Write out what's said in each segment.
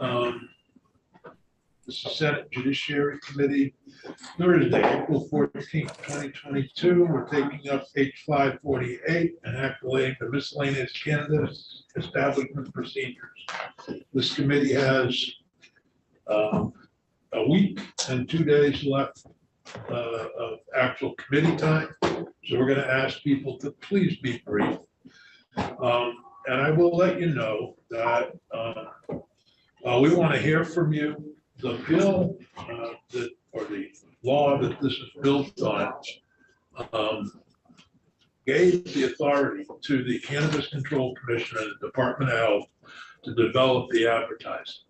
Um, the Senate Judiciary Committee, Thursday, April 14th, 2022. We're taking up H548 and activating the miscellaneous cannabis establishment procedures. This committee has a week and 2 days left of actual committee time. So we're going to ask people to please be brief. And I will let you know that we want to hear from you. The bill or the law that this is built on gave the authority to the Cannabis Control Commission and the Department of Health to develop the advertising.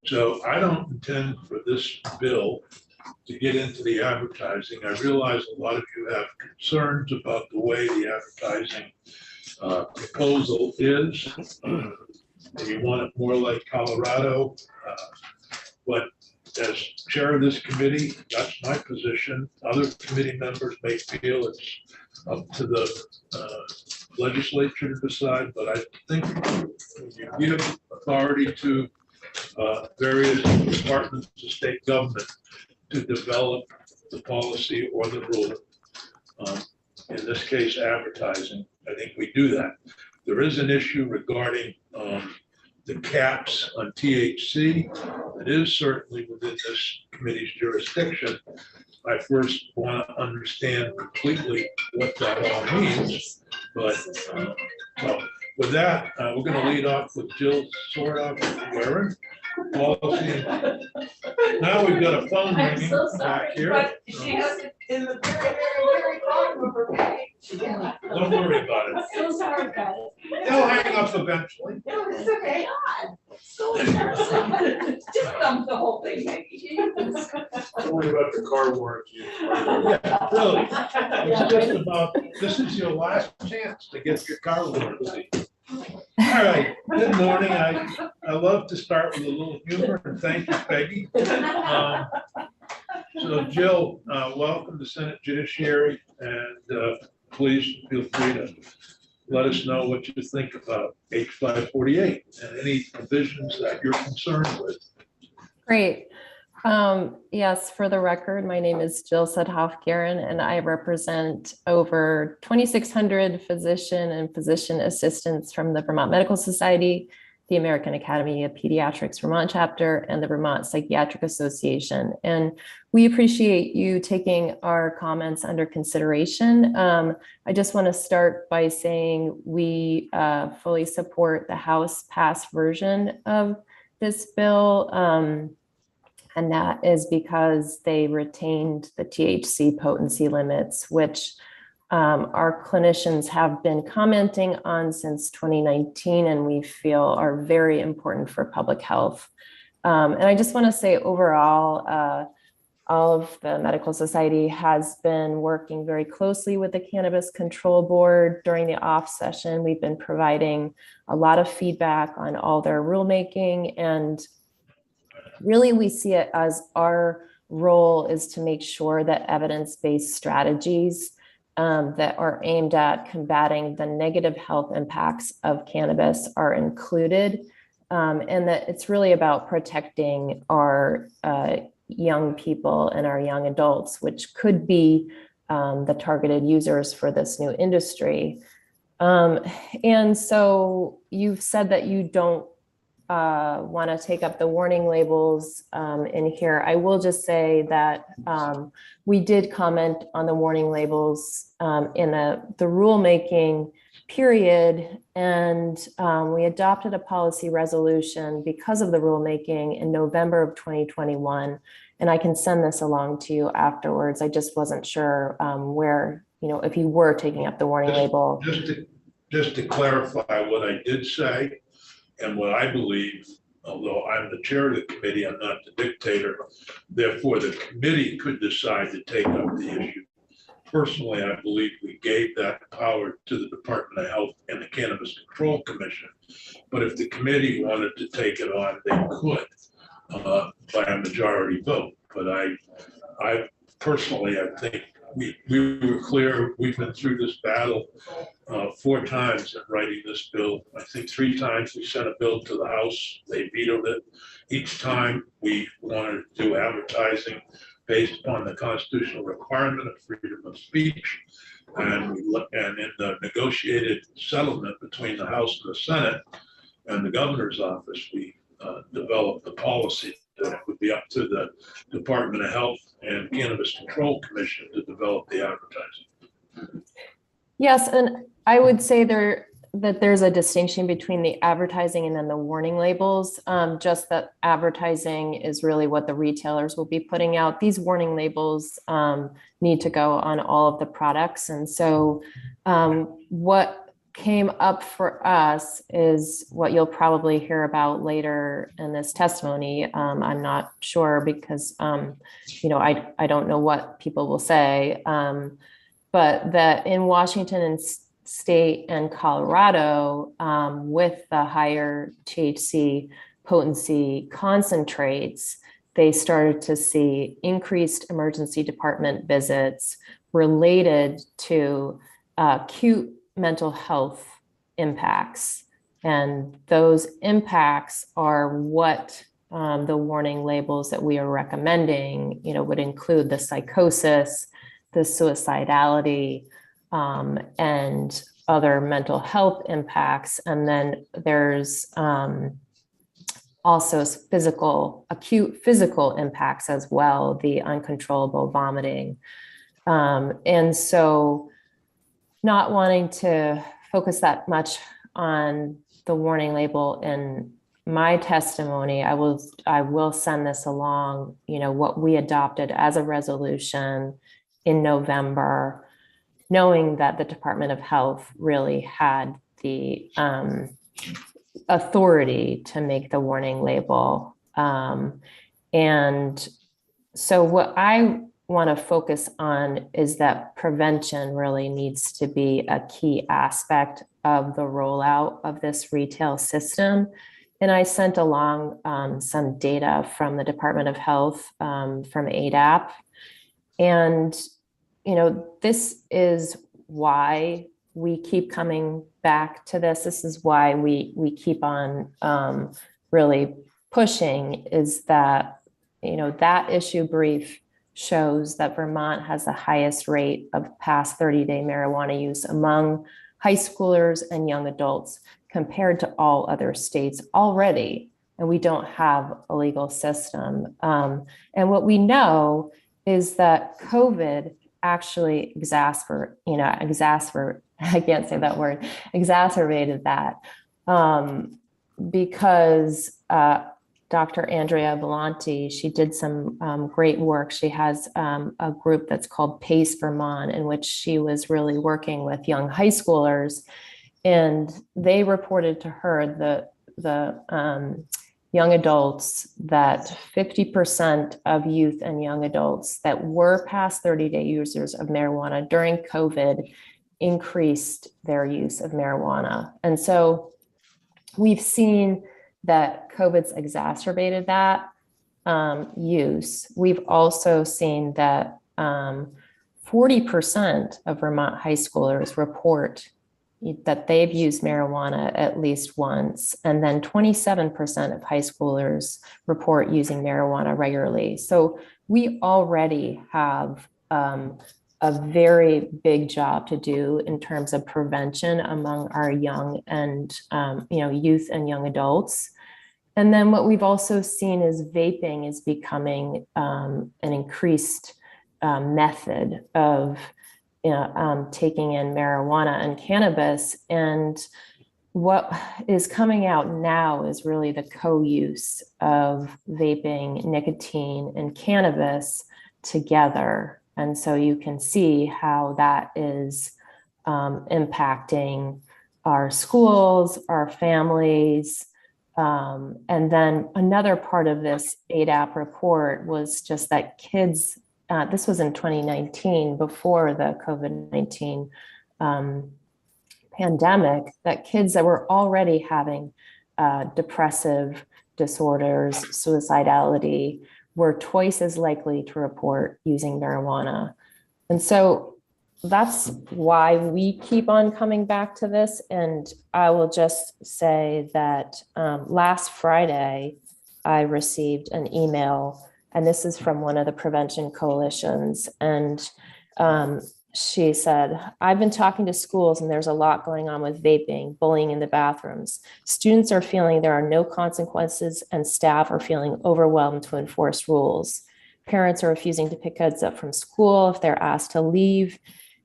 So I don't intend for this bill to get into the advertising. I realize a lot of you have concerns about the way the advertising proposal is. You want it more like Colorado. But as chair of this committee, that's my position. Other committee members may feel it's up to the legislature to decide, but I think when you give authority to various departments of state government to develop the policy or the rule, in this case advertising, I think we do that. There is an issue regarding the caps on THC. It is certainly within this committee's jurisdiction. I first want to understand completely what that all means. But so with that, we're going to lead off with Jill Sordoff-Guerin. Policy. Now we've got a phone ringing back here. But she has it in the very bottom of her page. Don't worry about it. So sorry, guys. They'll hang up eventually. No, it's okay. So embarrassing. Just dump the whole thing, maybe. Don't worry about the car warranty. Yeah, really. It's just about, this is your last chance to get your car warranty. All right, good morning. I love to start with a little humor, and thank you, Peggy. So Jill, welcome to Senate Judiciary, and please feel free to let us know what you think about H548 and any provisions that you're concerned with. Great. Yes, for the record, my name is Jill Sordoff-Guerin, and I represent over 2,600 physician and physician assistants from the Vermont Medical Society, the American Academy of Pediatrics Vermont chapter, and the Vermont Psychiatric Association. And we appreciate you taking our comments under consideration. I just want to start by saying we fully support the House passed version of this bill. And that is because they retained the THC potency limits, which our clinicians have been commenting on since 2019, and we feel are very important for public health. And I just want to say overall, all of the Medical Society has been working very closely with the Cannabis Control Board during the off session. We've been providing a lot of feedback on all their rulemaking, and really, we see it as our role is to make sure that evidence-based strategies that are aimed at combating the negative health impacts of cannabis are included, and that it's really about protecting our young people and our young adults, which could be the targeted users for this new industry. And so you've said that you don't want to take up the warning labels in here. I will just say that we did comment on the warning labels in the rulemaking period, and we adopted a policy resolution because of the rulemaking in November of 2021. And I can send this along to you afterwards. I just wasn't sure where, if you were taking up the warning label. Just to clarify what I did say, and what I believe, although I'm the chair of the committee, I'm not the dictator, therefore the committee could decide to take up the issue. Personally, I believe we gave that power to the Department of Health and the Cannabis Control Commission. But if the committee wanted to take it on, they could by a majority vote. But I personally, I think we were clear, we've been through this battle 4 times in writing this bill. I think 3 times we sent a bill to the House, they vetoed it. Each time we wanted to do advertising based upon the constitutional requirement of freedom of speech. And in the negotiated settlement between the House and the Senate and the governor's office, we developed the policy that it would be up to the Department of Health and Cannabis Control Commission to develop the advertising. Yes, and I would say that there's a distinction between the advertising and then the warning labels. Just that advertising is really what the retailers will be putting out. These warning labels need to go on all of the products. And so what came up for us is what you'll probably hear about later in this testimony. I'm not sure because, I don't know what people will say, but that in Washington and State and Colorado, with the higher THC potency concentrates, they started to see increased emergency department visits related to acute mental health impacts. And those impacts are what the warning labels that we are recommending, would include the psychosis, the suicidality, and other mental health impacts. And then there's also acute physical impacts as well, the uncontrollable vomiting. And so not wanting to focus that much on the warning label in my testimony, I will send this along, what we adopted as a resolution in November, knowing that the Department of Health really had the authority to make the warning label. And so what I want to focus on is that prevention really needs to be a key aspect of the rollout of this retail system. And I sent along some data from the Department of Health, from ADAP. And, this is why we keep coming back to this. This is why we keep on really pushing, is that, that issue brief shows that Vermont has the highest rate of past 30-day marijuana use among high schoolers and young adults compared to all other states already. And we don't have a legal system. And what we know is that COVID actually exacerbated that because Dr. Andrea Belanti, she did some great work. She has a group that's called PACE Vermont, in which she was really working with young high schoolers. And they reported to her the young adults that 50% of youth and young adults that were past 30-day users of marijuana during COVID increased their use of marijuana. And so we've seen that COVID's exacerbated that use. We've also seen that 40% of Vermont high schoolers report that they've used marijuana at least once, and then 27% of high schoolers report using marijuana regularly. So we already have a very big job to do in terms of prevention among our young and youth and young adults. And then what we've also seen is vaping is becoming an increased method of taking in marijuana and cannabis. And what is coming out now is really the co-use of vaping, nicotine, and cannabis together. And so you can see how that is impacting our schools, our families. And then another part of this ADAP report was just that kids, this was in 2019, before the COVID-19 pandemic, that kids that were already having depressive disorders, suicidality, were twice as likely to report using marijuana. And so that's why we keep on coming back to this. And I will just say that last Friday, I received an email, and this is from one of the prevention coalitions. And she said, I've been talking to schools and there's a lot going on with vaping, bullying in the bathrooms. Students are feeling there are no consequences and staff are feeling overwhelmed to enforce rules. Parents are refusing to pick kids up from school if they're asked to leave.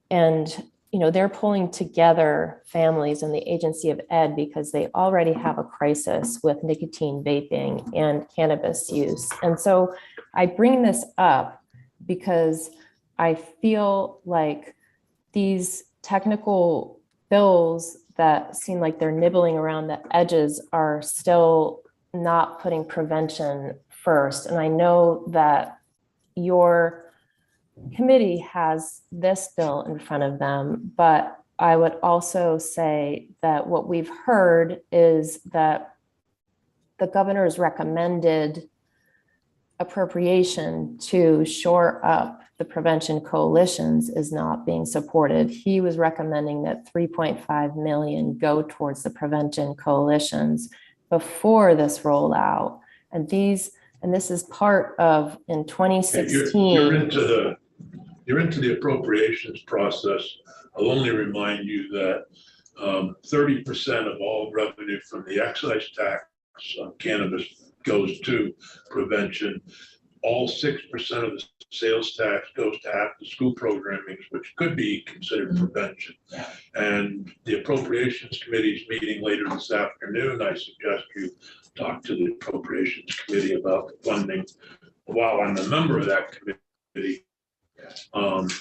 And they're pulling together families and the agency of ed because they already have a crisis with nicotine vaping and cannabis use. And so I bring this up because I feel like these technical bills that seem like they're nibbling around the edges are still not putting prevention first. And I know that your committee has this bill in front of them, but I would also say that what we've heard is that the governor's recommended appropriation to shore up the prevention coalitions is not being supported. He was recommending that 3.5 million go towards the prevention coalitions before this rollout. And this is part of in 2016. You're into the appropriations process. I'll only remind you that 30% of all revenue from the excise tax on cannabis goes to prevention. All 6% of the sales tax goes to after-school programming, which could be considered prevention. And the Appropriations Committee is meeting later this afternoon. I suggest you talk to the Appropriations Committee about the funding while I'm a member of that committee, and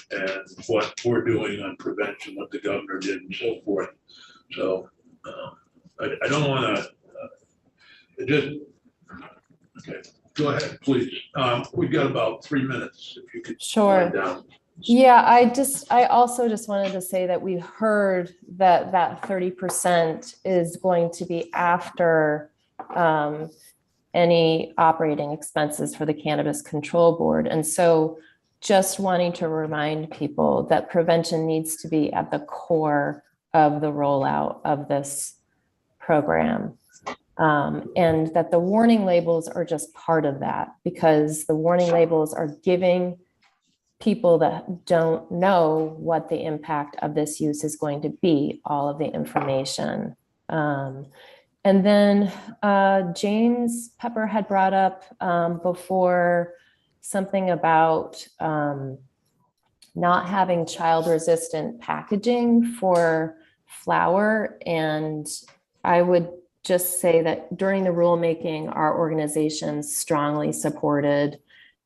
what we're doing on prevention, what the governor did and so forth. So I don't want to okay, go ahead, please. We've got about 3 minutes, if you could. Sure. Down. Yeah, I also just wanted to say that we heard that 30% is going to be after any operating expenses for the Cannabis Control Board. And so just wanting to remind people that prevention needs to be at the core of the rollout of this program. And that the warning labels are just part of that, because the warning labels are giving people that don't know what the impact of this use is going to be all of the information. And then James Pepper had brought up before something about not having child-resistant packaging for flour. And I would just say that during the rulemaking, our organization strongly supported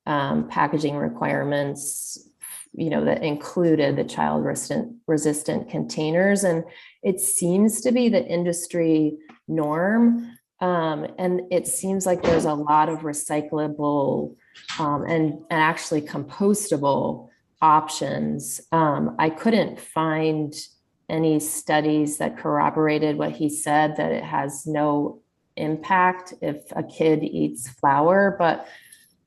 packaging requirements, that included the child-resistant containers. And it seems to be the industry norm. And it seems like there's a lot of recyclable and actually compostable options. I couldn't find any studies that corroborated what he said, that it has no impact if a kid eats flour, but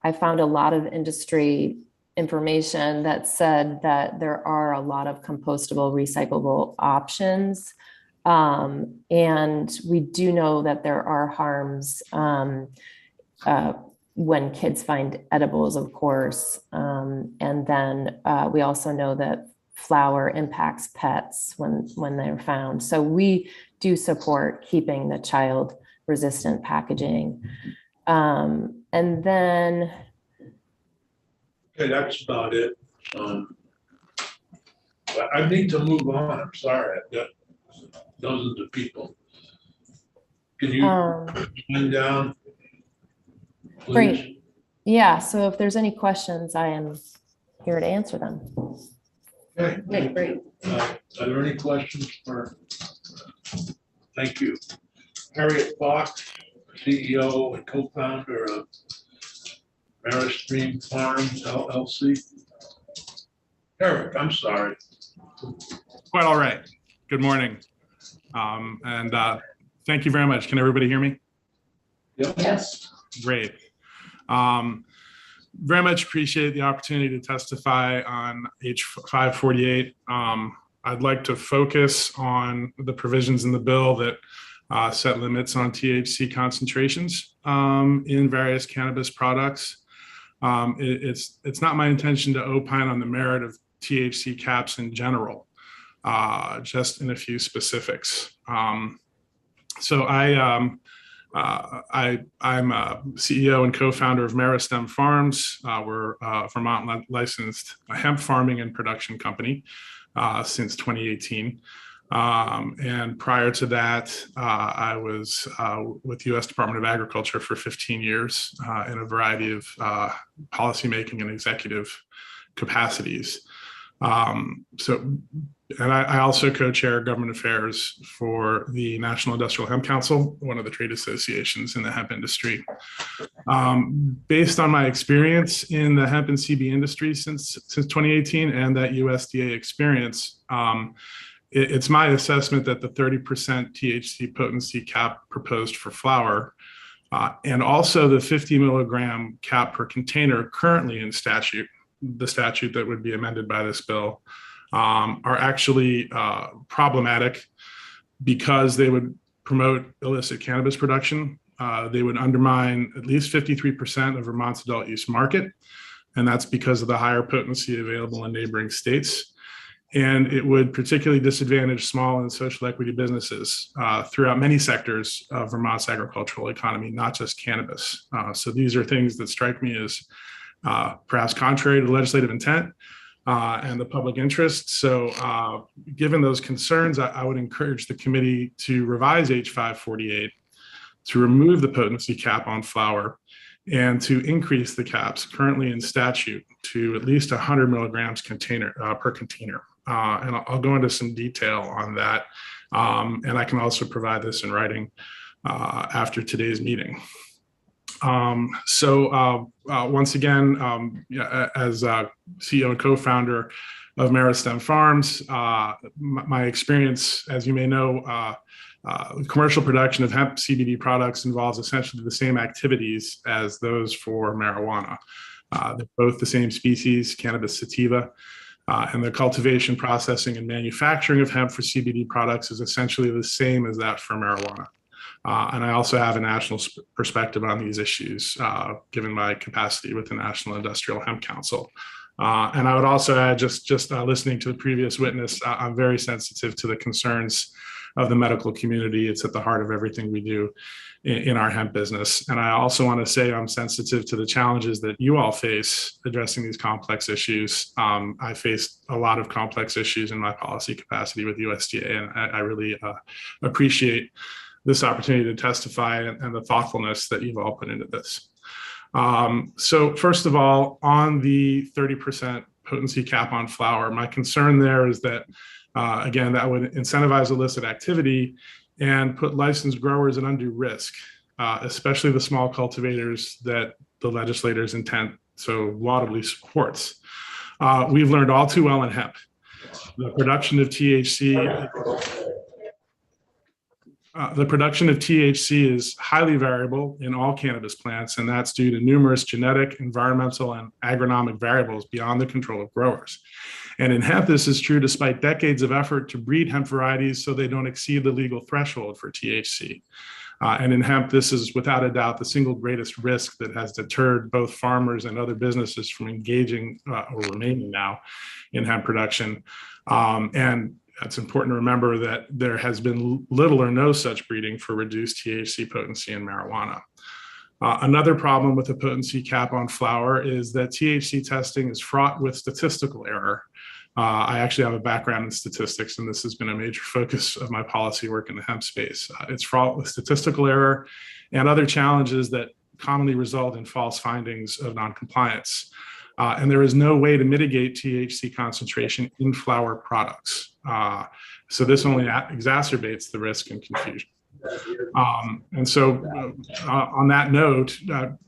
I found a lot of industry information that said that there are a lot of compostable, recyclable options. And we do know that there are harms when kids find edibles, of course. And then we also know that flour impacts pets when they're found. So we do support keeping the child-resistant packaging. And then. Okay, that's about it. I need to move on. I'm sorry. I've got dozens of people. Can you wind down, please? Great. Yeah, so if there's any questions, I am here to answer them. Okay. Great. Are there any questions for? Thank you. Harriet Fox, CEO and co-founder of Maristream Farms LLC. Eric, I'm sorry. Quite all right. Good morning. And thank you very much. Can everybody hear me? Yep. Yes. Great. very much appreciate the opportunity to testify on H548. I'd like to focus on the provisions in the bill that set limits on THC concentrations in various cannabis products. It's not my intention to opine on the merit of THC caps in general, just in a few specifics. So I'm a CEO and co-founder of Meristem Farms. We're a Vermont licensed hemp farming and production company since 2018. And prior to that, I was with U.S. Department of Agriculture for 15 years in a variety of policymaking and executive capacities. And I also co-chair government affairs for the National Industrial Hemp Council, one of the trade associations in the hemp industry. Based on my experience in the hemp and CB industry since 2018 and that USDA experience, it's my assessment that the 30% THC potency cap proposed for flower and also the 50 milligram cap per container currently in statute, the statute that would be amended by this bill, are actually problematic because they would promote illicit cannabis production. They would undermine at least 53% of Vermont's adult use market, and that's because of the higher potency available in neighboring states. And it would particularly disadvantage small and social equity businesses throughout many sectors of Vermont's agricultural economy, not just cannabis. So these are things that strike me as perhaps contrary to legislative intent and the public interest. So given those concerns, I would encourage the committee to revise H548 to remove the potency cap on flower and to increase the caps currently in statute to at least 100 milligrams per container. And I'll go into some detail on that. And I can also provide this in writing after today's meeting. Once again, as CEO and co-founder of Meristem Farms, my experience, as you may know, commercial production of hemp CBD products involves essentially the same activities as those for marijuana. They're both the same species, cannabis sativa, and the cultivation, processing, and manufacturing of hemp for CBD products is essentially the same as that for marijuana. And I also have a national perspective on these issues, given my capacity with the National Industrial Hemp Council. And I would also add, just listening to the previous witness, I'm very sensitive to the concerns of the medical community. It's at the heart of everything we do in our hemp business. And I also want to say I'm sensitive to the challenges that you all face addressing these complex issues. I faced a lot of complex issues in my policy capacity with USDA, and I really appreciate this opportunity to testify and the thoughtfulness that you've all put into this. So first of all, on the 30% potency cap on flower, my concern there is that, again, that would incentivize illicit activity and put licensed growers at undue risk, especially the small cultivators that the legislator's intent so laudably supports. We've learned all too well in hemp. The production of THC is highly variable in all cannabis plants, and that's due to numerous genetic, environmental, and agronomic variables beyond the control of growers. And in hemp, this is true despite decades of effort to breed hemp varieties so they don't exceed the legal threshold for THC. And in hemp, this is without a doubt the single greatest risk that has deterred both farmers and other businesses from engaging or remaining now in hemp production. And it's important to remember that there has been little or no such breeding for reduced THC potency in marijuana. Another problem with the potency cap on flower is that THC testing is fraught with statistical error. I actually have a background in statistics, and this has been a major focus of my policy work in the hemp space. It's fraught with statistical error and other challenges that commonly result in false findings of noncompliance. And there is no way to mitigate THC concentration in flower products. So this only exacerbates the risk and confusion. And so on that note,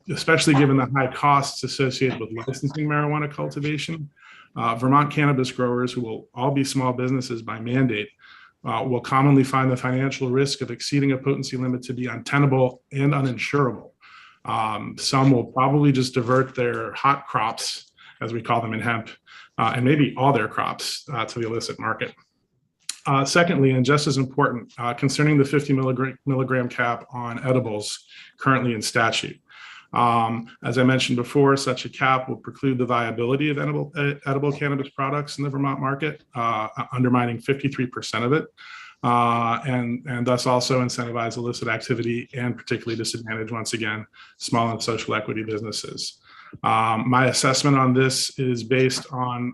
especially given the high costs associated with licensing marijuana cultivation, Vermont cannabis growers, who will all be small businesses by mandate, will commonly find the financial risk of exceeding a potency limit to be untenable and uninsurable. Some will probably just divert their hot crops, as we call them in hemp, and maybe all their crops to the illicit market. Secondly, and just as important, concerning the 50 milligram cap on edibles currently in statute. As I mentioned before, such a cap will preclude the viability of edible cannabis products in the Vermont market, undermining 53% of it, and thus also incentivize illicit activity and particularly disadvantage, once again, small and social equity businesses. My assessment on this is based on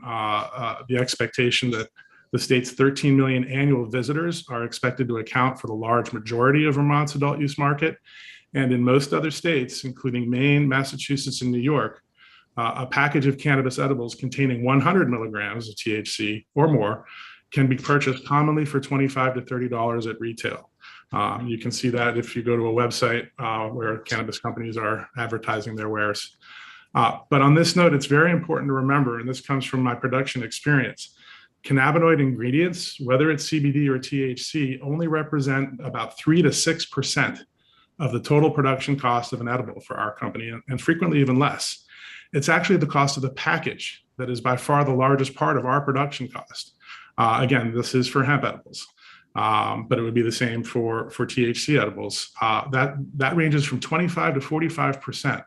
the expectation that the state's 13 million annual visitors are expected to account for the large majority of Vermont's adult use market. And in most other states, including Maine, Massachusetts, and New York, a package of cannabis edibles containing 100 milligrams of THC or more can be purchased commonly for $25 to $30 at retail. You can see that if you go to a website where cannabis companies are advertising their wares. But on this note, it's very important to remember, and this comes from my production experience, cannabinoid ingredients, whether it's CBD or THC, only represent about 3 to 6% of the total production cost of an edible for our company, and frequently even less. It's actually the cost of the package that is by far the largest part of our production cost. Again, this is for hemp edibles, but it would be the same for THC edibles. That ranges from 25 to 45%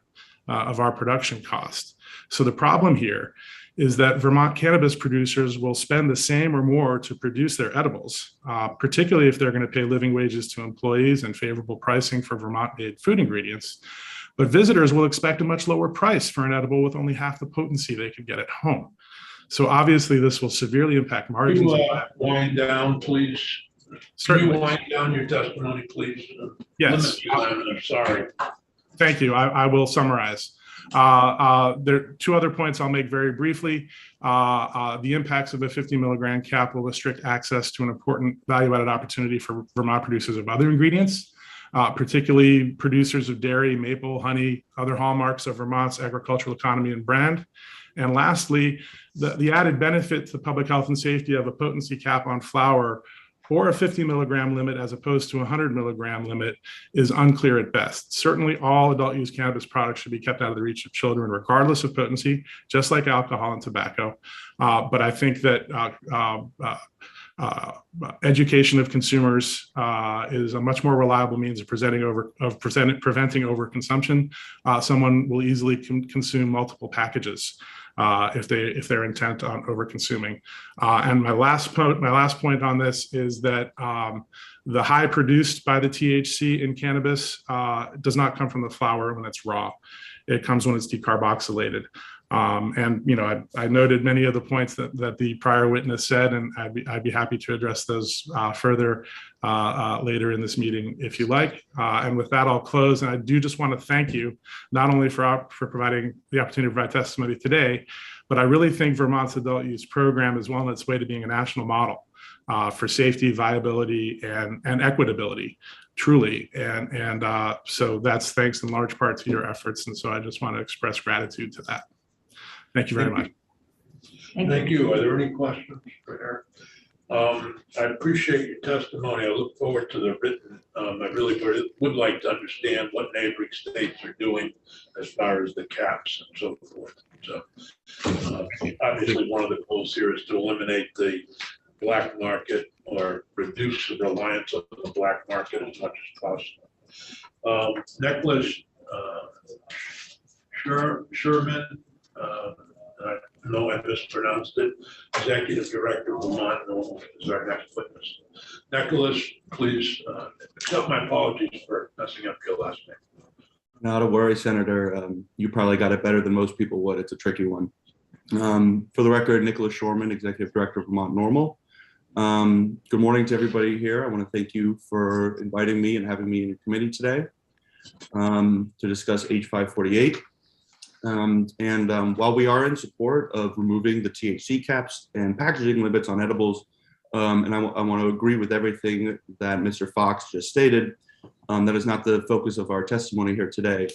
of our production cost. So the problem here is that Vermont cannabis producers will spend the same or more to produce their edibles, particularly if they're going to pay living wages to employees and favorable pricing for Vermont-made food ingredients. But visitors will expect a much lower price for an edible with only half the potency they could get at home. So obviously, this will severely impact margins. Can you wind down, please? Certainly. Can you wind down your testimony, please? Yes. I'm sorry. Thank you. I will summarize. There are two other points I'll make very briefly. The impacts of a 50 milligram cap will restrict access to an important value-added opportunity for Vermont producers of other ingredients, particularly producers of dairy, maple, honey, other hallmarks of Vermont's agricultural economy and brand. And lastly, the added benefit to public health and safety of a potency cap on flower or a 50 milligram limit as opposed to a 100 milligram limit is unclear at best. Certainly all adult use cannabis products should be kept out of the reach of children regardless of potency, just like alcohol and tobacco. But I think that education of consumers is a much more reliable means of preventing overconsumption. Someone will easily consume multiple packages if they're intent on over-consuming. And my last point on this is that the high produced by the THC in cannabis does not come from the flower when it's raw. It comes when it's decarboxylated. And I noted many of the points that the prior witness said, and I'd be happy to address those further later in this meeting if you like. And with that, I'll close. And I do just want to thank you not only for providing the opportunity to provide testimony today, but I really think Vermont's adult use program is well on its way to being a national model for safety, viability, and equitability. Truly, and so that's thanks in large part to your efforts. And so I just want to express gratitude to that. Thank you very much. Thank you. Are there any questions for Eric? I appreciate your testimony. I look forward to the written. I really would like to understand what neighboring states are doing as far as the caps and so forth. So obviously one of the goals here is to eliminate the black market or reduce the reliance on the black market as much as possible. Nicholas Sherman, I know I mispronounced it, Executive Director of Vermont Normal is our next witness. Nicholas, please accept my apologies for messing up your last name. Not a worry, Senator. You probably got it better than most people would. It's a tricky one. For the record, Nicholas Shorman, Executive Director of Vermont Normal. Good morning to everybody here. I want to thank you for inviting me and having me in your committee today to discuss H548. While we are in support of removing the THC caps and packaging limits on edibles, and I want to agree with everything that Mr. Fox just stated, that is not the focus of our testimony here today.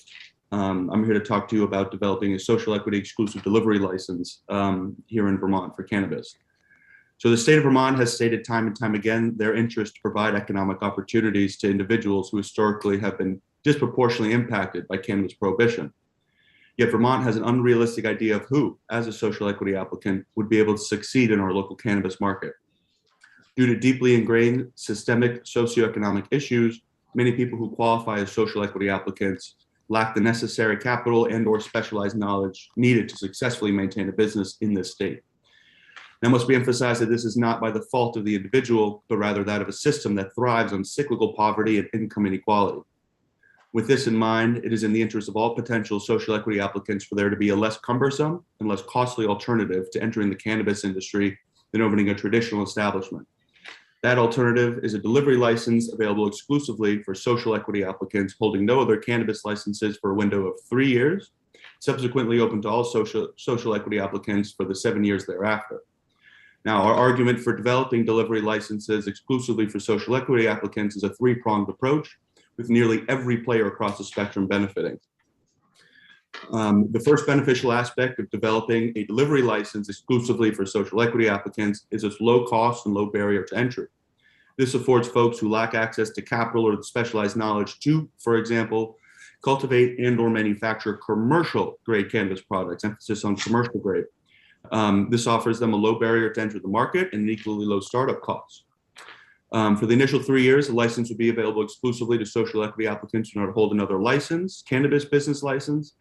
I'm here to talk to you about developing a social equity exclusive delivery license here in Vermont for cannabis. So the state of Vermont has stated time and time again their interest to provide economic opportunities to individuals who historically have been disproportionately impacted by cannabis prohibition. Yet Vermont has an unrealistic idea of who, as a social equity applicant, would be able to succeed in our local cannabis market. Due to deeply ingrained systemic socioeconomic issues, many people who qualify as social equity applicants lack the necessary capital and/or specialized knowledge needed to successfully maintain a business in this state. Now, it must be emphasized that this is not by the fault of the individual, but rather that of a system that thrives on cyclical poverty and income inequality. With this in mind, it is in the interest of all potential social equity applicants for there to be a less cumbersome and less costly alternative to entering the cannabis industry than opening a traditional establishment. That alternative is a delivery license available exclusively for social equity applicants holding no other cannabis licenses for a window of 3 years, subsequently open to all social equity applicants for the 7 years thereafter. Now, our argument for developing delivery licenses exclusively for social equity applicants is a three-pronged approach, with nearly every player across the spectrum benefiting. The first beneficial aspect of developing a delivery license exclusively for social equity applicants is its low cost and low barrier to entry. This affords folks who lack access to capital or the specialized knowledge to, for example, cultivate and/or manufacture commercial grade cannabis products, emphasis on commercial grade. This offers them a low barrier to enter the market and an equally low startup cost. For the initial 3 years, the license would be available exclusively to social equity applicants who do not hold another license, cannabis business license.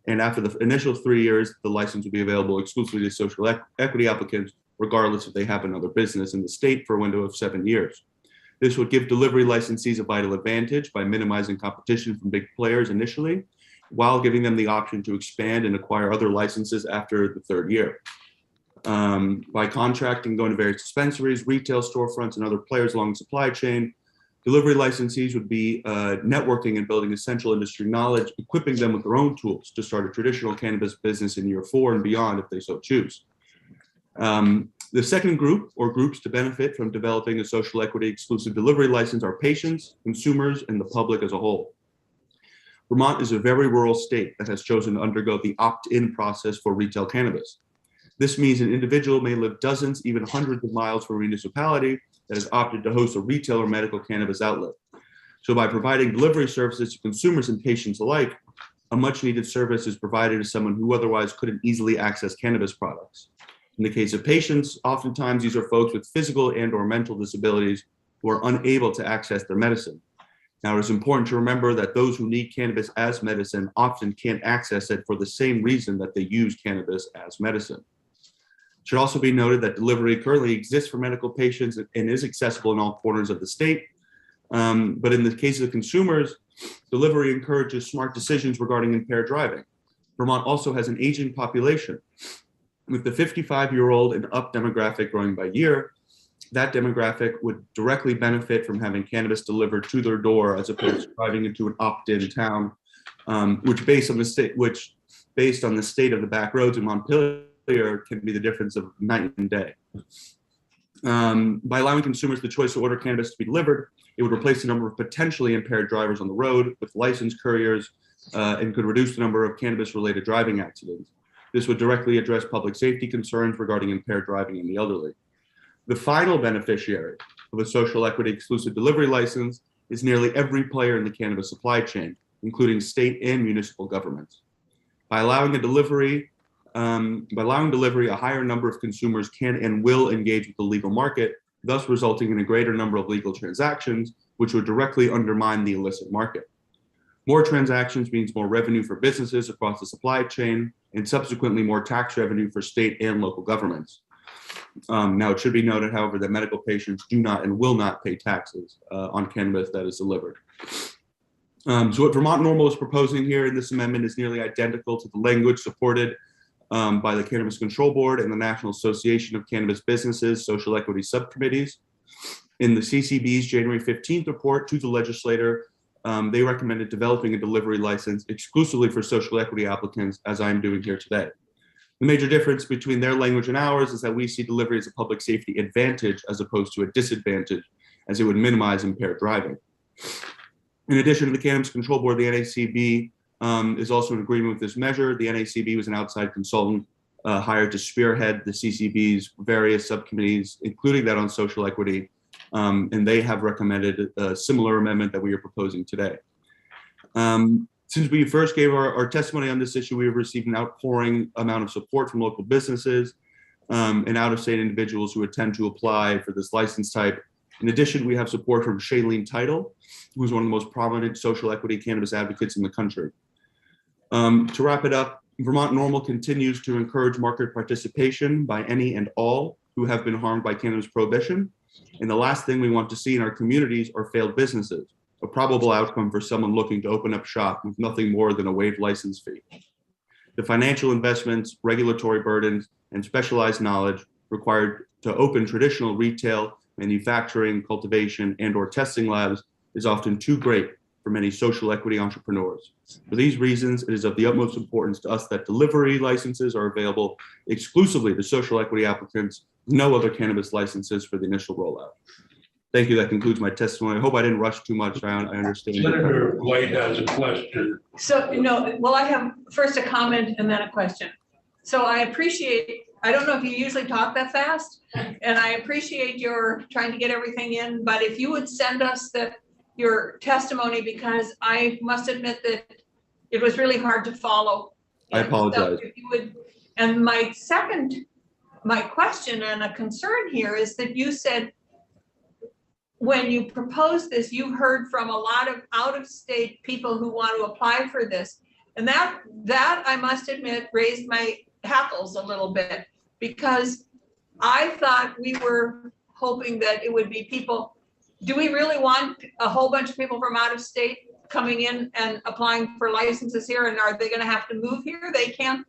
And after the initial 3 years, the license would be available exclusively to social equity applicants, regardless if they have another business in the state for a window of 7 years. This would give delivery licensees a vital advantage by minimizing competition from big players initially, while giving them the option to expand and acquire other licenses after the 3rd year. By contracting, going to various dispensaries, retail storefronts, and other players along the supply chain, delivery licensees would be networking and building essential industry knowledge, equipping them with their own tools to start a traditional cannabis business in year 4 and beyond if they so choose. The second group, or groups to benefit from developing a social equity exclusive delivery license, are patients, consumers, and the public as a whole. Vermont is a very rural state that has chosen to undergo the opt-in process for retail cannabis. This means an individual may live dozens, even hundreds of miles from a municipality that has opted to host a retail or medical cannabis outlet. So by providing delivery services to consumers and patients alike, a much needed service is provided to someone who otherwise couldn't easily access cannabis products. In the case of patients, oftentimes these are folks with physical and/or mental disabilities who are unable to access their medicine. Now, it is important to remember that those who need cannabis as medicine often can't access it for the same reason that they use cannabis as medicine. It should also be noted that delivery currently exists for medical patients and is accessible in all corners of the state. But in the case of consumers, delivery encourages smart decisions regarding impaired driving. Vermont also has an aging population. With the 55-year-old and up demographic growing by year, that demographic would directly benefit from having cannabis delivered to their door as opposed to driving into an opt-in town, which based on the state of the back roads in Montpelier can be the difference of night and day. By allowing consumers the choice to order cannabis to be delivered, it would replace the number of potentially impaired drivers on the road with licensed couriers and could reduce the number of cannabis-related driving accidents. This would directly address public safety concerns regarding impaired driving in the elderly. The final beneficiary of a social equity exclusive delivery license is nearly every player in the cannabis supply chain, including state and municipal governments. By allowing delivery, a higher number of consumers can and will engage with the legal market, thus resulting in a greater number of legal transactions, which would directly undermine the illicit market. More transactions means more revenue for businesses across the supply chain, and subsequently more tax revenue for state and local governments. Now, it should be noted, however, that medical patients do not and will not pay taxes on cannabis that is delivered. So what Vermont Normal is proposing here in this amendment is nearly identical to the language supported by the Cannabis Control Board and the National Association of Cannabis Businesses Social Equity Subcommittees. In the CCB's January 15th report to the legislator, they recommended developing a delivery license exclusively for social equity applicants, as I am doing here today. The major difference between their language and ours is that we see delivery as a public safety advantage as opposed to a disadvantage, as it would minimize impaired driving. In addition to the Cannabis Control Board, the NACB is also in agreement with this measure. The NACB was an outside consultant hired to spearhead the CCB's various subcommittees, including that on social equity, and they have recommended a similar amendment that we are proposing today. Since we first gave our testimony on this issue, we have received an outpouring amount of support from local businesses and out-of-state individuals who intend to apply for this license type. In addition, we have support from Shailene Title, who's one of the most prominent social equity cannabis advocates in the country. To wrap it up, Vermont NORML continues to encourage market participation by any and all who have been harmed by cannabis prohibition. And the last thing we want to see in our communities are failed businesses, a probable outcome for someone looking to open up shop with nothing more than a waived license fee. The financial investments, regulatory burdens, and specialized knowledge required to open traditional retail, manufacturing, cultivation, and/or testing labs is often too great for many social equity entrepreneurs. For these reasons, it is of the utmost importance to us that delivery licenses are available exclusively to social equity applicants, no other cannabis licenses for the initial rollout. Thank you. That concludes my testimony. I hope I didn't rush too much. I understand. Senator White has a question. So, well, I have first a comment and then a question. So I appreciate, I don't know if you usually talk that fast, and I appreciate your trying to get everything in, but if you would send us your testimony, because I must admit that it was really hard to follow. I apologize. So if you would, and my question and a concern here is that you said, when you proposed this, you heard from a lot of out-of-state people who want to apply for this. And that I must admit raised my hackles a little bit, because I thought we were hoping that it would be people. Do we really want a whole bunch of people from out of state coming in and applying for licenses here? And are they going to have to move here? They can't.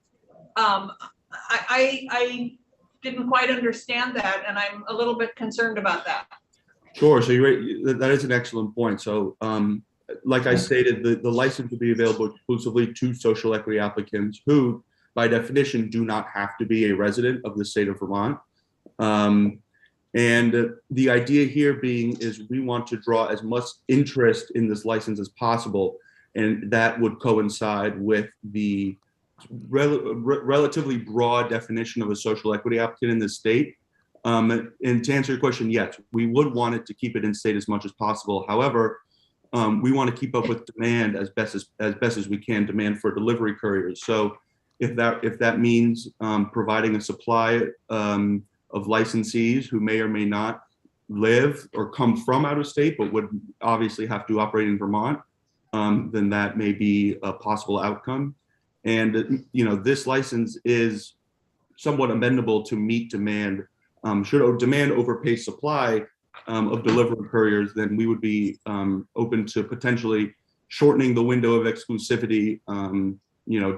I didn't quite understand that, and I'm a little bit concerned about that. Sure. So that is an excellent point. So like I stated, the license will be available exclusively to social equity applicants who, by definition, do not have to be a resident of the state of Vermont. And the idea here being is we want to draw as much interest in this license as possible. And that would coincide with the relatively broad definition of a social equity applicant in the state. And to answer your question, yes, we would want it to keep it in state as much as possible. However, we want to keep up with demand as best as we can, demand for delivery couriers. So if that means providing a supply of licensees who may or may not live or come from out of state, but would obviously have to operate in Vermont, then that may be a possible outcome. And this license is somewhat amendable to meet demand. Should demand overpace supply of delivery couriers, then we would be open to potentially shortening the window of exclusivity,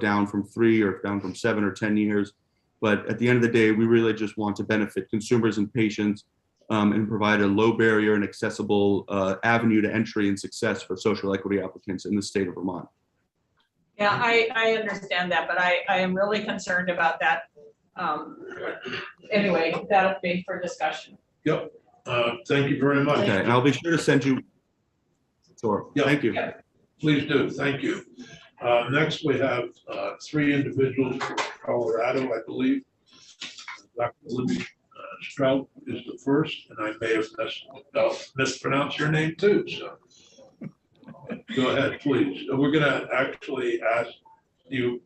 down from 3 or down from 7 or 10 years. But at the end of the day, we really just want to benefit consumers and patients and provide a low barrier and accessible avenue to entry and success for social equity applicants in the state of Vermont. Yeah, I understand that, but I am really concerned about that. Anyway, that'll be for discussion. Yep. Thank you very much. Okay, and I'll be sure to send you. Sure. Yep. Thank you. Yep. Please do. Thank you. Next, we have 3 individuals from Colorado, I believe. Dr. Libby Strout is the first, and I may have mispronounced your name too. So go ahead, please. We're going to actually ask you.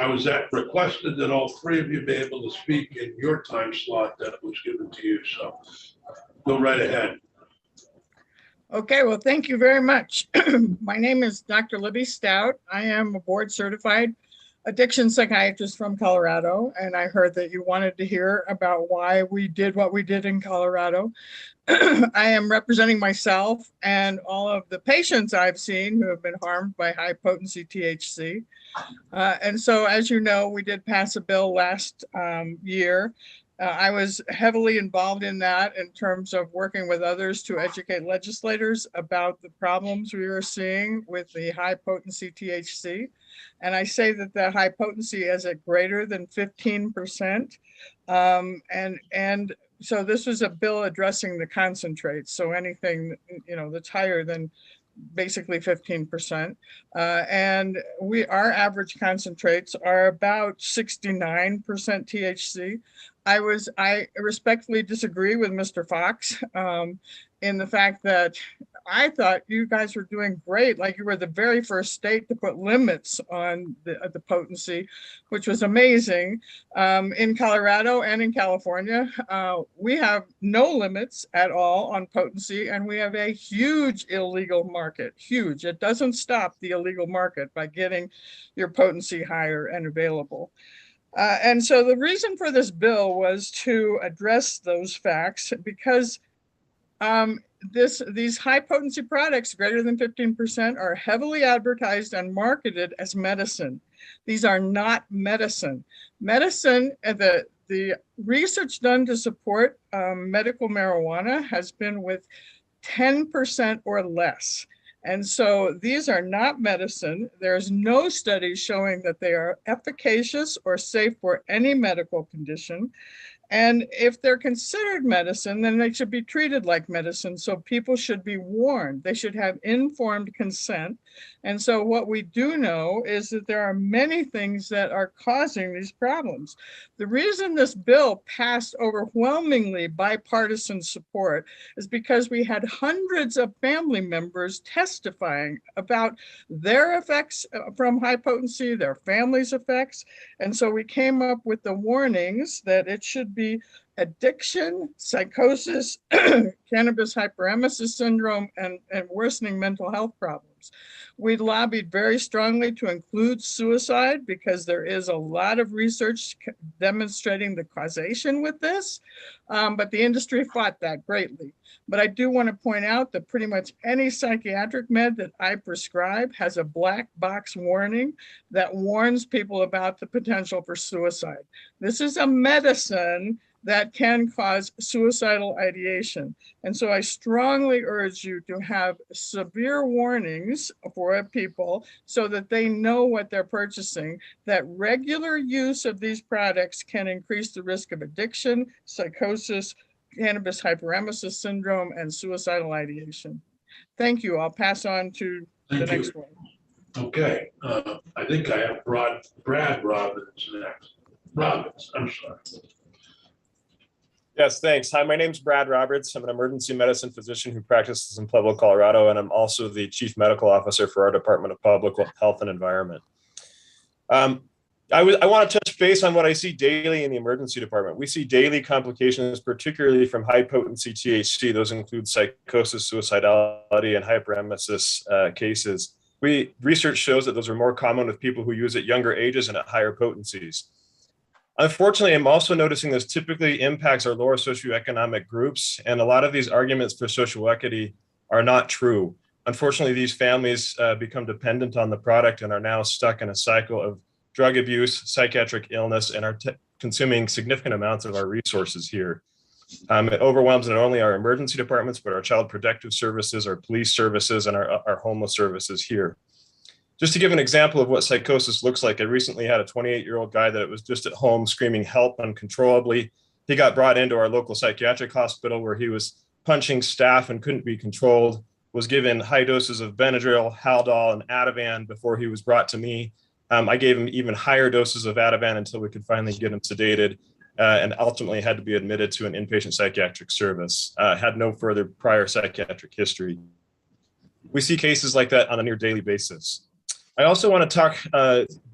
I was requested that all 3 of you be able to speak in your time slot that was given to you. So go right ahead. Okay, well, thank you very much. My name is Dr. Libby Stout. I am a board certified addiction psychiatrist from Colorado, and I heard that you wanted to hear about why we did what we did in Colorado. I am representing myself and all of the patients I've seen who have been harmed by high potency THC. And so, as you know, we did pass a bill last year. I was heavily involved in that in terms of working with others to educate legislators about the problems we were seeing with the high potency THC. And I say that the high potency is at greater than 15%. And so this was a bill addressing the concentrates. So anything, that's higher than basically 15%. And our average concentrates are about 69% THC. I respectfully disagree with Mr. Fox in the fact that I thought you guys were doing great. Like you were the very first state to put limits on the potency, which was amazing. In Colorado and in California, we have no limits at all on potency, and we have a huge illegal market, huge. It doesn't stop the illegal market by getting your potency higher and available. And so the reason for this bill was to address those facts because these high potency products greater than 15% are heavily advertised and marketed as medicine. These are not medicine. Medicine, the research done to support medical marijuana has been with 10% or less. And so these are not medicine. There's no study showing that they are efficacious or safe for any medical condition. And if they're considered medicine, then they should be treated like medicine. So people should be warned. They should have informed consent. And so what we do know is that there are many things that are causing these problems. The reason this bill passed overwhelmingly bipartisan support is because we had hundreds of family members testifying about their effects from high potency, their family's effects. And so we came up with the warnings that it should be addiction, psychosis, cannabis hyperemesis syndrome, and worsening mental health problems. We lobbied very strongly to include suicide because there is a lot of research demonstrating the causation with this, but the industry fought that greatly. But I do want to point out that pretty much any psychiatric med that I prescribe has a black box warning that warns people about the potential for suicide. This is a medicine that can cause suicidal ideation. And so I strongly urge you to have severe warnings for people so that they know what they're purchasing, that regular use of these products can increase the risk of addiction, psychosis, cannabis hyperemesis syndrome, and suicidal ideation. Thank you. I'll pass on to the next one. Okay, I think I have Brad Robbins next. I'm sorry. Yes, thanks. Hi, my name is Brad Roberts. I'm an emergency medicine physician who practices in Pueblo, Colorado, and I'm also the chief medical officer for our Department of Public Health and Environment. I want to touch base on what I see daily in the emergency department. We see daily complications, particularly from high potency THC. Those include psychosis, suicidality, and hyperemesis cases. Research shows that those are more common with people who use at younger ages and at higher potencies. Unfortunately, I'm also noticing this typically impacts our lower socioeconomic groups, and a lot of these arguments for social equity are not true. Unfortunately, these families become dependent on the product and are now stuck in a cycle of drug abuse, psychiatric illness, and are consuming significant amounts of our resources here. It overwhelms not only our emergency departments, but our child protective services, our police services, and our homeless services here. Just to give an example of what psychosis looks like, I recently had a 28-year-old guy that was just at home screaming help uncontrollably. He got brought into our local psychiatric hospital where he was punching staff and couldn't be controlled, was given high doses of Benadryl, Haldol, and Ativan before he was brought to me. I gave him even higher doses of Ativan until we could finally get him sedated, and ultimately had to be admitted to an inpatient psychiatric service. Had no further prior psychiatric history. We see cases like that on a near daily basis. I also want to talk,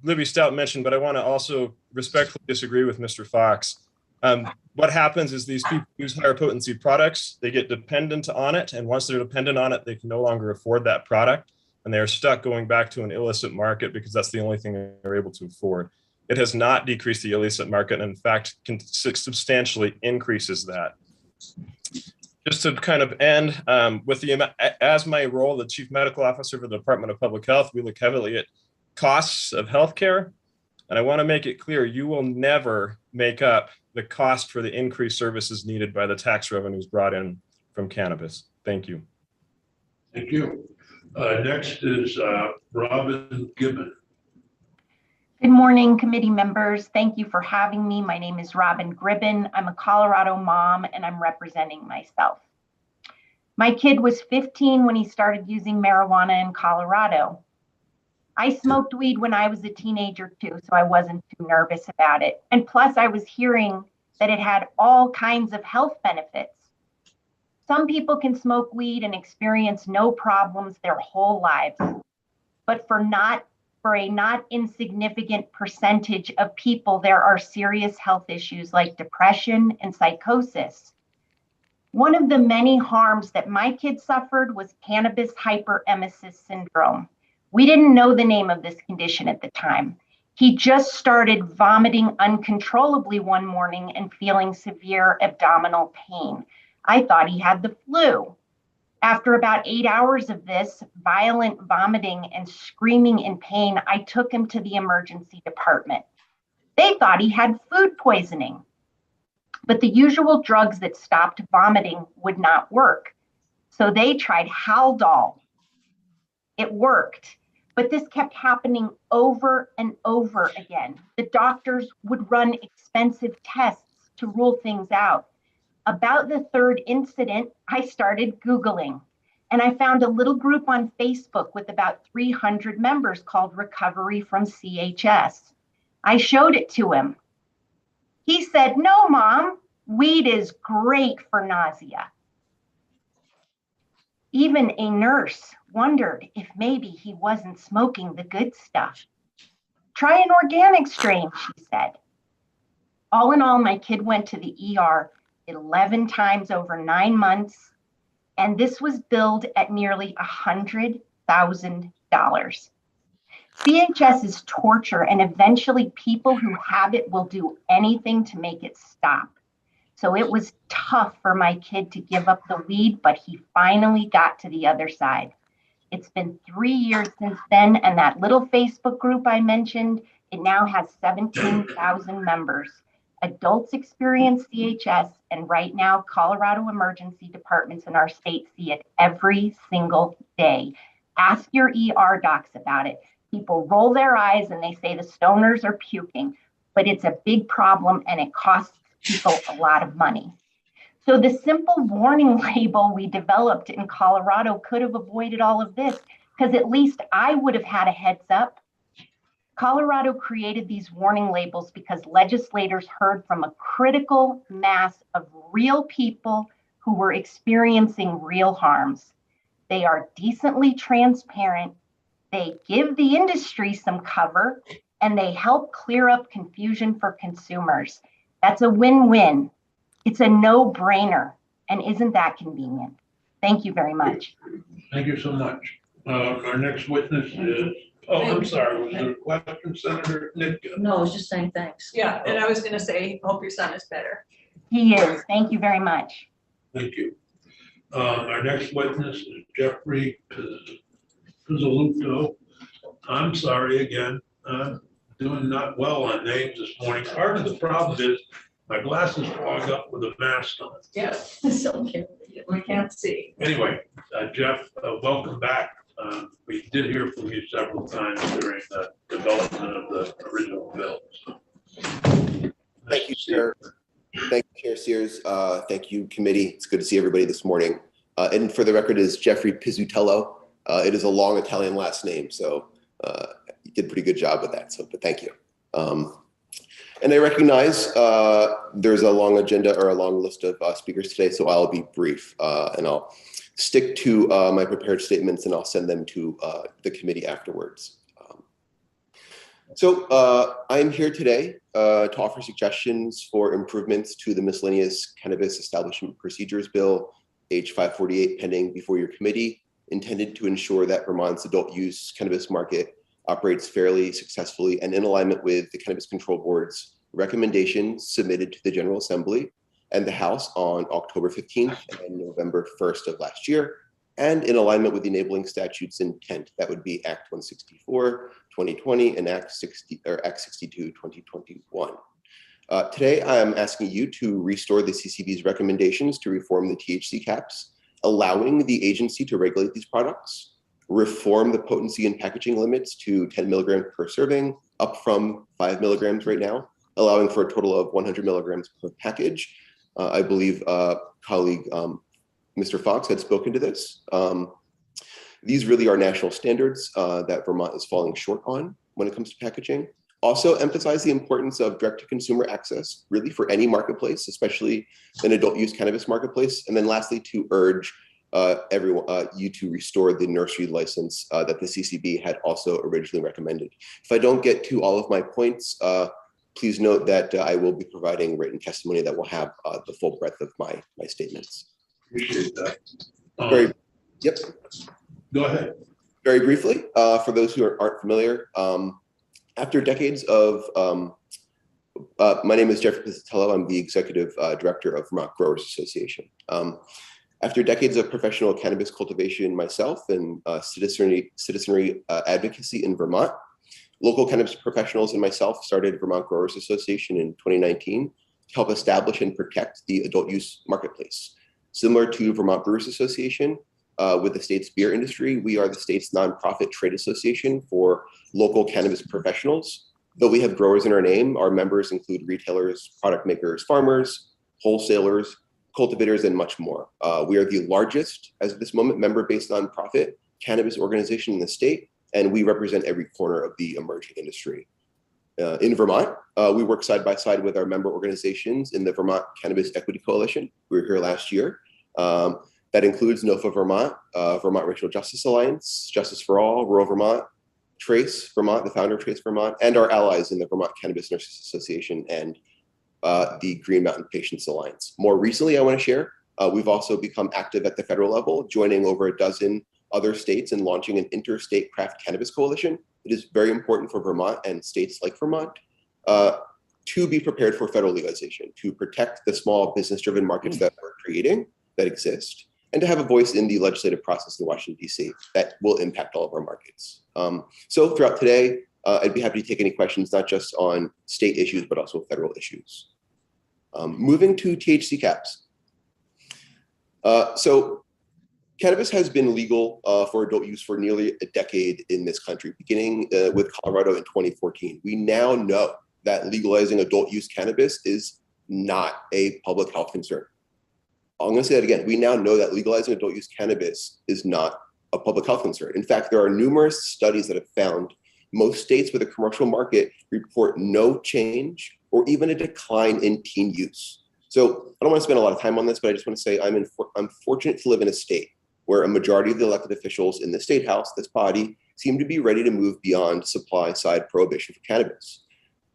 Libby Stout mentioned, but I want to also respectfully disagree with Mr. Fox. What happens is these people use higher potency products, they get dependent on it, and once they're dependent on it, they can no longer afford that product, and they're stuck going back to an illicit market because that's the only thing they're able to afford. It has not decreased the illicit market, and in fact, substantially increases that. Just to kind of end with as my role, the chief medical officer for the Department of Public Health, we look heavily at costs of healthcare. And I want to make it clear, you will never make up the cost for the increased services needed by the tax revenues brought in from cannabis. Thank you. Thank you. Next is Robin Gibbon. Good morning, committee members. Thank you for having me. My name is Robin Gribben. I'm a Colorado mom and I'm representing myself. My kid was 15 when he started using marijuana in Colorado. I smoked weed when I was a teenager too, so I wasn't too nervous about it. And plus I was hearing that it had all kinds of health benefits. Some people can smoke weed and experience no problems their whole lives, but for a not insignificant percentage of people, there are serious health issues like depression and psychosis. One of the many harms that my kid suffered was cannabis hyperemesis syndrome. We didn't know the name of this condition at the time. He just started vomiting uncontrollably one morning and feeling severe abdominal pain. I thought he had the flu. After about 8 hours of this violent vomiting and screaming in pain, I took him to the emergency department. They thought he had food poisoning, but the usual drugs that stopped vomiting would not work. So they tried Haldol. It worked, but this kept happening over and over again. The doctors would run expensive tests to rule things out. About the third incident, I started Googling, and I found a little group on Facebook with about 300 members called Recovery from CHS. I showed it to him. He said, "No, Mom, weed is great for nausea." Even a nurse wondered if maybe he wasn't smoking the good stuff. "Try an organic strain," she said. All in all, my kid went to the ER 11 times over 9 months, and this was billed at nearly $100,000. CHS is torture, and eventually people who have it will do anything to make it stop. So it was tough for my kid to give up the weed, but he finally got to the other side. It's been 3 years since then, and that little Facebook group I mentioned, it now has 17,000 members. Adults experience CHS, and right now, Colorado emergency departments in our state see it every single day. Ask your ER docs about it. People roll their eyes and they say the stoners are puking, but it's a big problem and it costs people a lot of money. So the simple warning label we developed in Colorado could have avoided all of this, because at least I would have had a heads up. Colorado created these warning labels because legislators heard from a critical mass of real people who were experiencing real harms. They are decently transparent, they give the industry some cover, and they help clear up confusion for consumers. That's a win-win. It's a no-brainer, and isn't that convenient? Thank you very much. Thank you so much. Our next witness is, oh, I'm sorry, was there a question, Senator Nick? No, I was just saying thanks. Yeah, and I was gonna say, hope your son is better. He is. Thank you very much. Thank you. Our next witness is Jeffrey Pizzaluto. I'm sorry again, I'm doing not well on names this morning. Part of the problem is my glasses fog up with a mask on. Yes, So cute. we can't see. Anyway, Jeff, welcome back. We did hear from you several times during the development of the original bill. Thank you, Chair. Thank you, Chair Sears. Thank you, committee. It's good to see everybody this morning. And for the record, is Jeffrey Pizzutello. It is a long Italian last name, so you did a pretty good job with that. So, but thank you. And I recognize there's a long agenda or a long list of speakers today, so I'll be brief and I'll stick to my prepared statements and I'll send them to the committee afterwards. So I'm here today to offer suggestions for improvements to the miscellaneous cannabis establishment procedures bill, H 548, pending before your committee, intended to ensure that Vermont's adult use cannabis market operates fairly, successfully, and in alignment with the Cannabis Control Board's recommendations submitted to the General Assembly and the House on October 15th and November 1st of last year, and in alignment with the enabling statutes intent. That would be Act 164, 2020, and Act 62, 2021. Today, I'm asking you to restore the CCB's recommendations to reform the THC caps, allowing the agency to regulate these products, reform the potency and packaging limits to 10 milligrams per serving, up from 5 milligrams right now, allowing for a total of 100 milligrams per package. I believe colleague Mr. Fox had spoken to this. These really are national standards that Vermont is falling short on when it comes to packaging. Also emphasize the importance of direct-to-consumer access, really for any marketplace, especially an adult use cannabis marketplace. And then lastly, to urge you to restore the nursery license that the CCB had also originally recommended. If I don't get to all of my points, please note that I will be providing written testimony that will have the full breadth of my statements. Appreciate that. Yep. Go ahead. Very briefly, for those who aren't familiar, after decades of, my name is Jeffrey Pizzatello. I'm the executive director of Vermont Growers Association. After decades of professional cannabis cultivation myself and citizenry advocacy in Vermont, local cannabis professionals and myself started Vermont Growers Association in 2019 to help establish and protect the adult use marketplace. Similar to Vermont Brewers Association, with the state's beer industry, we are the state's nonprofit trade association for local cannabis professionals. Though we have growers in our name, our members include retailers, product makers, farmers, wholesalers, cultivators, and much more. We are the largest, as of this moment, member-based nonprofit cannabis organization in the state, and we represent every corner of the emerging industry. In Vermont, we work side by side with our member organizations in the Vermont Cannabis Equity Coalition. We were here last year. That includes NOFA Vermont, Vermont Racial Justice Alliance, Justice for All, Rural Vermont, Trace Vermont, the founder of Trace Vermont, and our allies in the Vermont Cannabis Nurses Association and the Green Mountain Patients Alliance. More recently, I want to share, we've also become active at the federal level, joining over a dozen other states and launching an interstate craft cannabis coalition. It is very important for Vermont and states like Vermont to be prepared for federal legalization, to protect the small business-driven markets that we're creating, that exist, and to have a voice in the legislative process in Washington, D.C. that will impact all of our markets. So throughout today, I'd be happy to take any questions, not just on state issues, but also federal issues. Moving to THC caps. So cannabis has been legal for adult use for nearly a decade in this country, beginning with Colorado in 2014. We now know that legalizing adult use cannabis is not a public health concern. I'm going to say that again. We now know that legalizing adult use cannabis is not a public health concern. In fact, there are numerous studies that have found most states with a commercial market report no change or even a decline in teen use. So I don't want to spend a lot of time on this, but I just want to say I'm fortunate to live in a state where a majority of the elected officials in the state house, this body, seem to be ready to move beyond supply side prohibition for cannabis.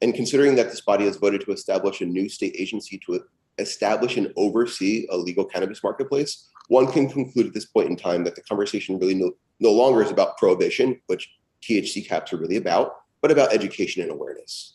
And considering that this body has voted to establish a new state agency to establish and oversee a legal cannabis marketplace, one can conclude at this point in time that the conversation really no longer is about prohibition, which THC caps are really about, but about education and awareness.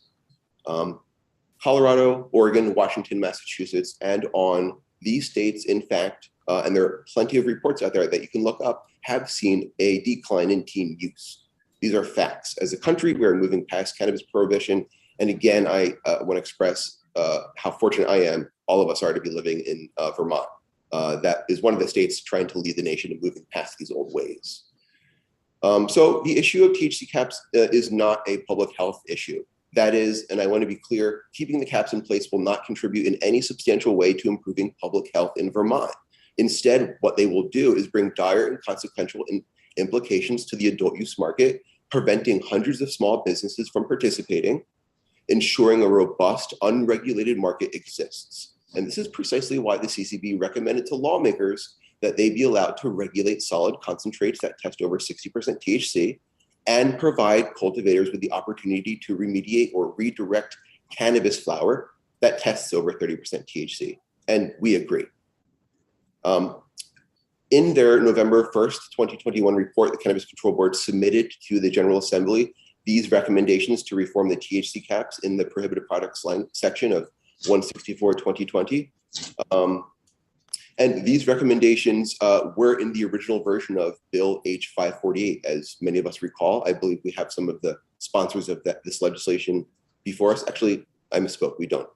Colorado, Oregon, Washington, Massachusetts, and on these states, in fact, and there are plenty of reports out there that you can look up, have seen a decline in teen use. These are facts. As a country, we are moving past cannabis prohibition. And again, I want to express how fortunate I am, all of us are, to be living in Vermont. That is one of the states trying to lead the nation in moving past these old ways. So the issue of THC caps is not a public health issue. That is, and I want to be clear, keeping the caps in place will not contribute in any substantial way to improving public health in Vermont. Instead, what they will do is bring dire and consequential implications to the adult use market, preventing hundreds of small businesses from participating, ensuring a robust, unregulated market exists. And this is precisely why the CCB recommended to lawmakers that they be allowed to regulate solid concentrates that test over 60% THC and provide cultivators with the opportunity to remediate or redirect cannabis flower that tests over 30% THC. And we agree. In their November 1st, 2021 report, the Cannabis Control Board submitted to the General Assembly these recommendations to reform the THC caps in the prohibited products line section of 164/2020. And these recommendations were in the original version of Bill H-548, as many of us recall. I believe we have some of the sponsors of this legislation before us. Actually, I misspoke, we don't.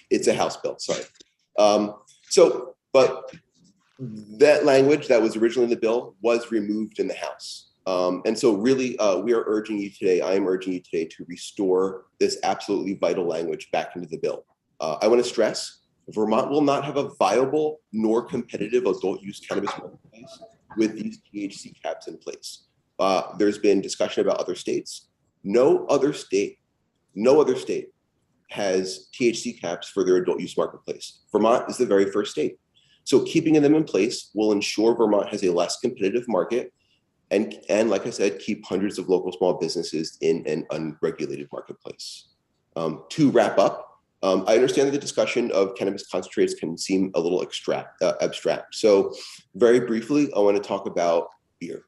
It's a House bill, sorry. But that language that was originally in the bill was removed in the House. And so really, we are urging you today, I am urging you today to restore this absolutely vital language back into the bill. I want to stress, Vermont will not have a viable nor competitive adult use cannabis marketplace with these THC caps in place. There's been discussion about other states. No other state has THC caps for their adult use marketplace. Vermont is the very first state. So keeping them in place will ensure Vermont has a less competitive market and like I said, keep hundreds of local small businesses in an unregulated marketplace. To wrap up, I understand that the discussion of cannabis concentrates can seem a little abstract. So very briefly, I want to talk about beer.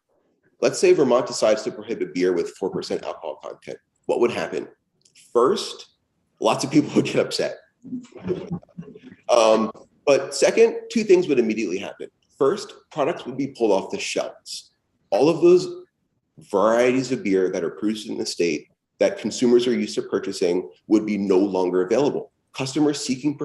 Let's say Vermont decides to prohibit beer with 4% alcohol content. What would happen? First, lots of people would get upset. But second, two things would immediately happen. First, products would be pulled off the shelves. All of those varieties of beer that are produced in the state that consumers are used to purchasing would be no longer available. Customers seeking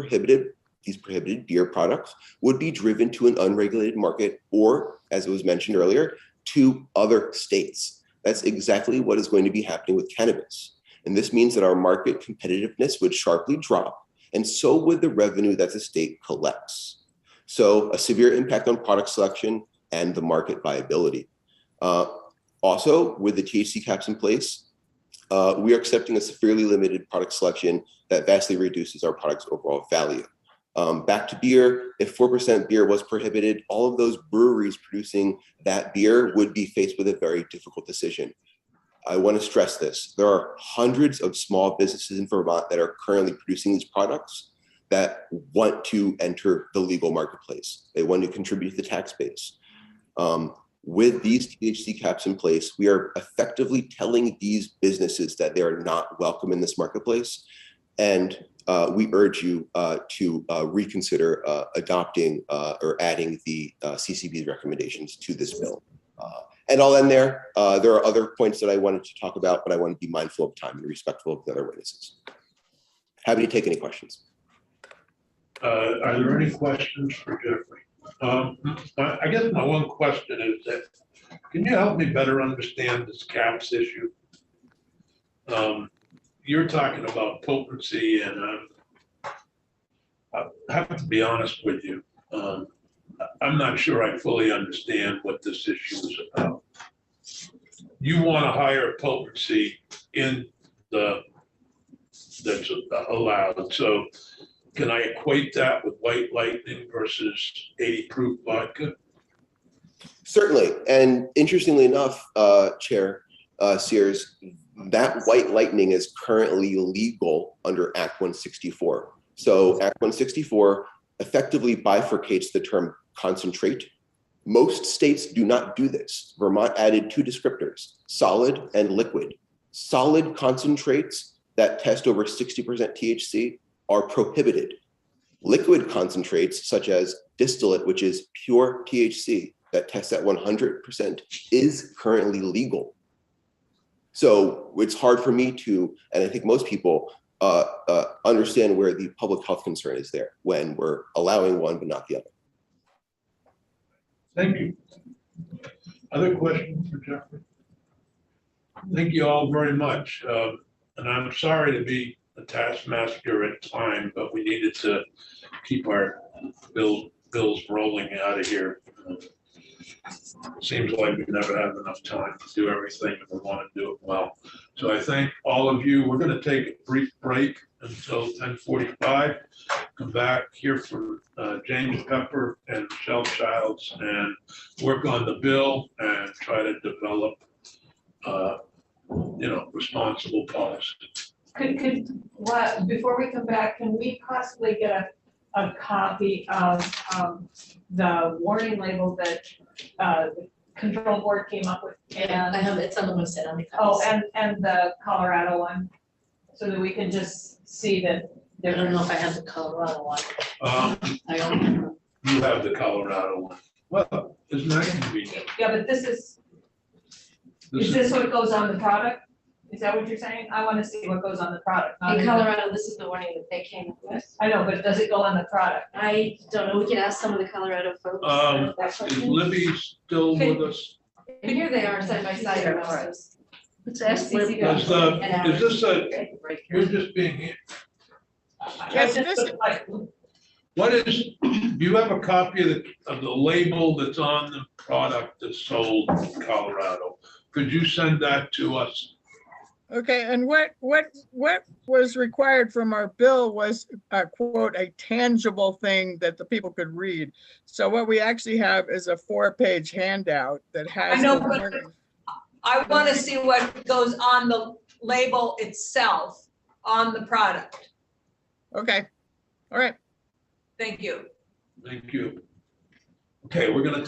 these prohibited beer products would be driven to an unregulated market or, as it was mentioned earlier, to other states. That's exactly what is going to be happening with cannabis. And this means that our market competitiveness would sharply drop, and so would the revenue that the state collects. So a severe impact on product selection and the market viability. Also, with the THC caps in place, we are accepting a severely limited product selection that vastly reduces our product's overall value. Back to beer, if 4% beer was prohibited, all of those breweries producing that beer would be faced with a very difficult decision. I want to stress this. There are hundreds of small businesses in Vermont that are currently producing these products that want to enter the legal marketplace. They want to contribute to the tax base. With these THC caps in place, we are effectively telling these businesses that they are not welcome in this marketplace. And we urge you to reconsider adopting or adding the CCB's recommendations to this bill. And I'll end there. There are other points that I wanted to talk about, but I want to be mindful of time and respectful of the other witnesses. Happy to take any questions. Are there any questions for Jeffrey? I guess my one question is that, can you help me better understand this caps issue? You're talking about potency, and I have to be honest with you. I'm not sure I fully understand what this issue is about. You want a higher potency in that's allowed. So can I equate that with White Lightning versus 80 proof vodka? Certainly. And interestingly enough, Chair Sears, that White Lightning is currently legal under Act 164. So Act 164 effectively bifurcates the term concentrate. Most states do not do this. Vermont added two descriptors, solid and liquid. Solid concentrates that test over 60% THC are prohibited. Liquid concentrates, such as distillate, which is pure THC, that tests at 100%, is currently legal. So it's hard for me to, and I think most people, understand where the public health concern is there when we're allowing one but not the other. Thank you. Other questions for Jeffrey? Thank you all very much. And I'm sorry to be a taskmaster at time, but we needed to keep our bills rolling out of here. Seems like we never have enough time to do everything and we want to do it well. So I thank all of you. We're going to take a brief break until 10:45. Come back here for James Pepper and Michelle Childs and work on the bill and try to develop, responsible policy. Before we come back, can we possibly get a copy of the warning label that the control board came up with? And I have, it's on the website, on the copies. Oh, and the Colorado one, so that we can just see that. I don't know if I have the Colorado one. I only have. You have the Colorado one. Well, isn't that convenient? Yeah, but is this what goes on the product? Is that what you're saying? I want to see what goes on the product. In Colorado, this is the warning that they came up with. I know, but does it go on the product? I don't know. We can ask some of the Colorado folks. Is Libby still with us? And here they are side by side. Let's ask Libby. Is this you're just being here? Yes, this is. What is, do you have a copy of the label that's on the product that's sold in Colorado? Could you send that to us? Okay, and what was required from our bill was quote, a tangible thing that the people could read. So what we actually have is a 4-page handout that has. I know, the but warning. I want to see what goes on the label itself on the product. Okay, all right. Thank you. Thank you. Okay, we're gonna